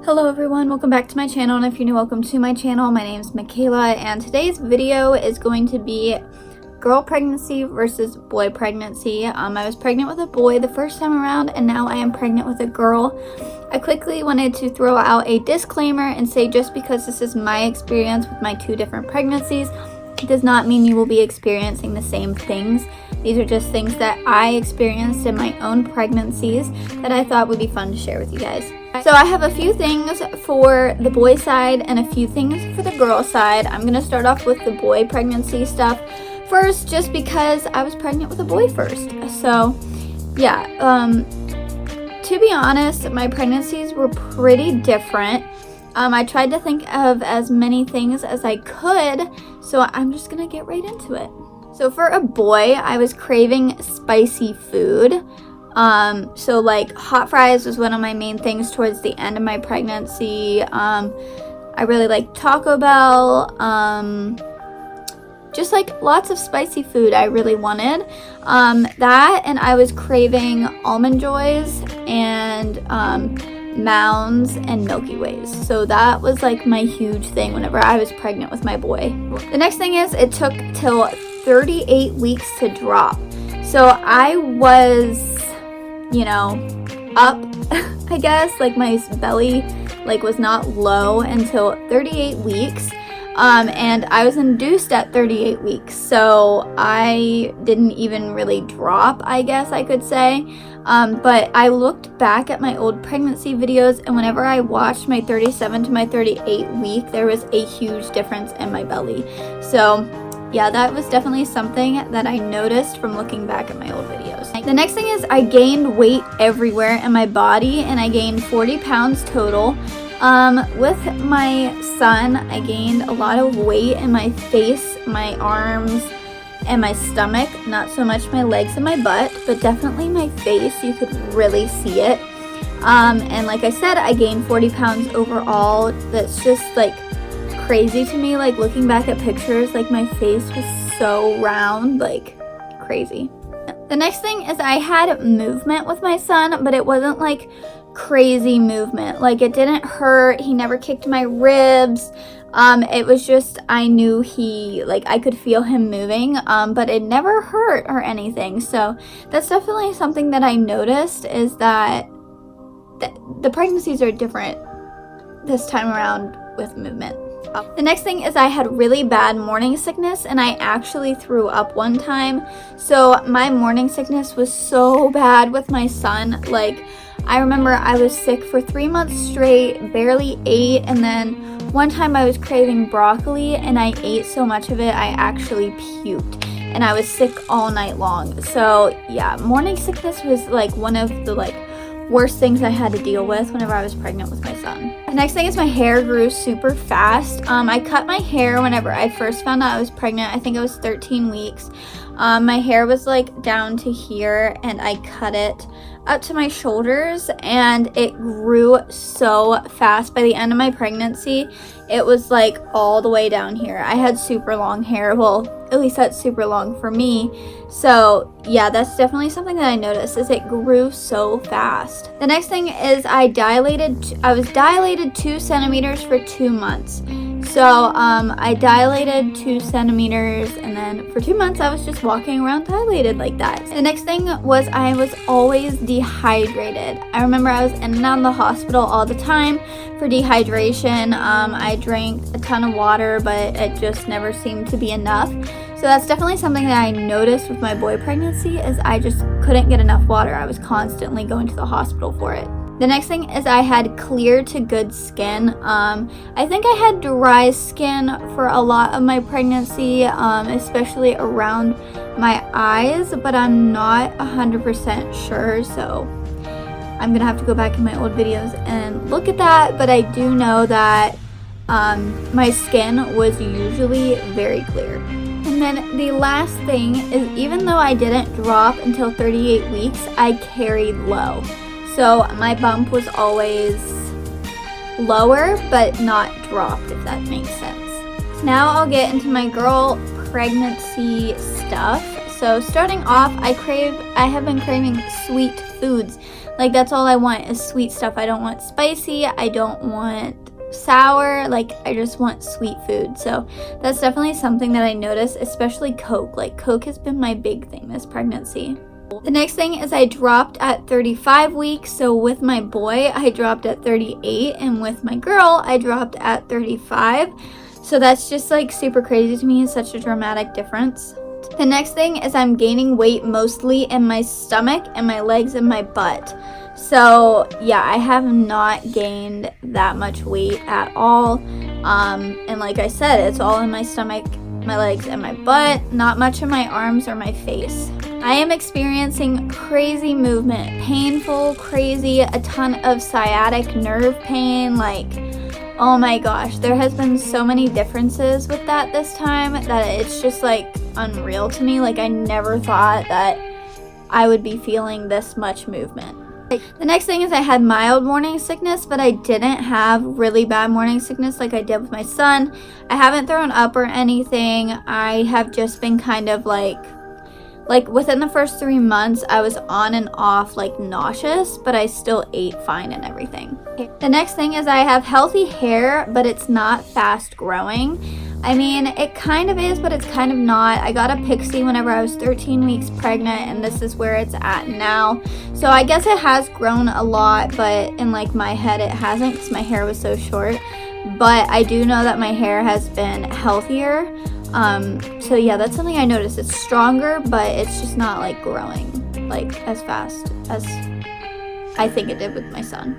Hello everyone, welcome back to my channel, and if you're new, welcome to my channel. My name is Mckayla, and today's video is going to be girl pregnancy versus boy pregnancy. I was pregnant with a boy the first time around, and now I am pregnant with a girl. I quickly wanted to throw out a disclaimer and say just because this is my experience with my two different pregnancies, it does not mean you will be experiencing the same things. These are just things that I experienced in my own pregnancies that I thought would be fun to share with you guys. So I have a few things for the boy side and a few things for the girl side. I'm going to start off with the boy pregnancy stuff first, just because I was pregnant with a boy first. So yeah, to be honest, my pregnancies were pretty different. I tried to think of as many things as I could, so I'm just going to get right into it. So for a boy, I was craving spicy food. So like hot fries was one of my main things towards the end of my pregnancy. I really liked Taco Bell. Just like lots of spicy food I really wanted. That, and I was craving Almond Joys and Mounds and Milky Ways. So that was like my huge thing whenever I was pregnant with my boy. The next thing is it took till 38 weeks to drop. So I was, you know, up, I guess, like my belly like was not low until 38 weeks. And I was induced at 38 weeks, so I didn't even really drop, I guess I could say. But I looked back at my old pregnancy videos, and whenever I watched my 37 to my 38 week, there was a huge difference in my belly. So yeah, that was definitely something that I noticed from looking back at my old videos. The next thing is I gained weight everywhere in my body, and I gained 40 pounds total. With my son, I gained a lot of weight in my face, my arms, and my stomach. Not so much my legs and my butt, but definitely my face. You could really see it. And like I said, I gained 40 pounds overall. That's just like crazy to me. Like looking back at pictures, like my face was so round, like crazy. The next thing is I had movement with my son, but it wasn't like crazy movement. Like it didn't hurt. He never kicked my ribs. It was just, I knew I could feel him moving, but it never hurt or anything. So that's definitely something that I noticed, is that the pregnancies are different this time around with movement. The next thing is I had really bad morning sickness, and I actually threw up one time. So my morning sickness was so bad with my son. Like I remember I was sick for 3 months straight, barely ate, and then one time I was craving broccoli and I ate so much of it I actually puked, and I was sick all night long. So yeah, morning sickness was like one of the worst things I had to deal with whenever I was pregnant with my son. The next thing is my hair grew super fast. I cut my hair whenever I first found out I was pregnant. I think it was 13 weeks. My hair was like down to here, and I cut it up to my shoulders, and it grew so fast. By the end of my pregnancy, it was like all the way down here. I had super long hair. Well, at least that's super long for me. So yeah, that's definitely something that I noticed, is it grew so fast. The next thing is I was dilated 2 centimeters for 2 months. So I dilated 2 centimeters, and then for 2 months I was just walking around dilated like that. The next thing was I was always dehydrated. I remember I was in and out of the hospital all the time for dehydration. I drank a ton of water, but it just never seemed to be enough. So that's definitely something that I noticed with my boy pregnancy, is I just couldn't get enough water. I was constantly going to the hospital for it. The next thing is I had clear to good skin. I think I had dry skin for a lot of my pregnancy, especially around my eyes, but I'm not 100% sure, so I'm gonna have to go back in my old videos and look at that. But I do know that my skin was usually very clear. And then the last thing is, even though I didn't drop until 38 weeks, I carried low. So my bump was always lower, but not dropped, if that makes sense. So now I'll get into my girl pregnancy stuff. So starting off, I have been craving sweet foods. Like, that's all I want is sweet stuff. I don't want spicy. I don't want sour. Like, I just want sweet food. So that's definitely something that I noticed, especially Coke. Like, Coke has been my big thing this pregnancy. The next thing is I dropped at 35 weeks. So with my boy, I dropped at 38, and with my girl, I dropped at 35. So that's just like super crazy to me. It's such a dramatic difference. The next thing is I'm gaining weight mostly in my stomach and my legs and my butt. So yeah, I have not gained that much weight at all. And like I said, it's all in my stomach, my legs, and my butt. Not much in my arms or my face. I am experiencing crazy movement, painful, crazy, a ton of sciatic nerve pain. Like, oh my gosh, there has been so many differences with that this time that it's just like unreal to me. Like, I never thought that I would be feeling this much movement. The next thing is I had mild morning sickness, but I didn't have really bad morning sickness like I did with my son. I haven't thrown up or anything. I have just been kind of like within the first 3 months, I was on and off like nauseous, but I still ate fine and everything. The next thing is I have healthy hair, but it's not fast growing. I mean, it kind of is, but it's kind of not. I got a pixie whenever I was 13 weeks pregnant, and this is where it's at now. So I guess it has grown a lot, but in like my head it hasn't because my hair was so short. But I do know that my hair has been healthier. So yeah, that's something I noticed. It's stronger, but it's just not like growing like as fast as I think it did with my son.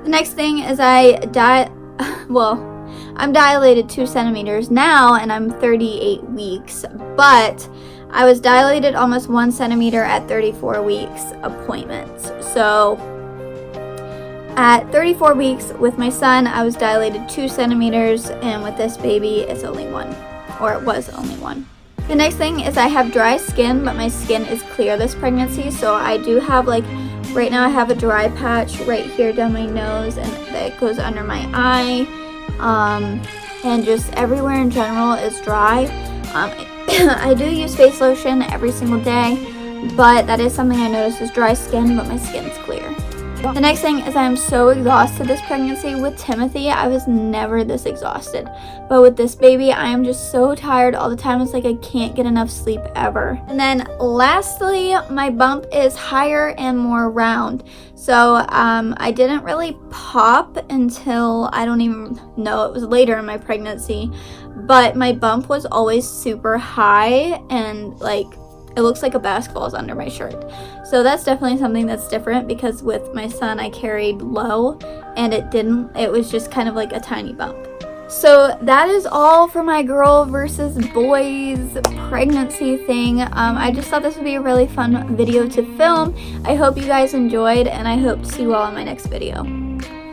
The next thing is I'm dilated 2 centimeters now, and I'm 38 weeks, but I was dilated almost 1 centimeter at 34 weeks appointments. So at 34 weeks with my son, I was dilated 2 centimeters, and with this baby, it's only 1. Or it was only 1. The next thing is I have dry skin, but my skin is clear this pregnancy. So I do have like, right now I have a dry patch right here down my nose, and that goes under my eye. And just everywhere in general is dry. I do use face lotion every single day, but that is something I noticed is dry skin, but my skin's clear. The next thing is I am so exhausted this pregnancy. With Timothy, I was never this exhausted. But with this baby, I am just so tired all the time. It's like I can't get enough sleep ever. And then lastly, my bump is higher and more round. So I didn't really pop until, I don't even know, it was later in my pregnancy. But my bump was always super high, and like, it looks like a basketball is under my shirt. So that's definitely something that's different, because with my son I carried low and it was just kind of like a tiny bump. So that is all for my girl versus boys pregnancy thing. I just thought this would be a really fun video to film. I hope you guys enjoyed, and I hope to see you all in my next video.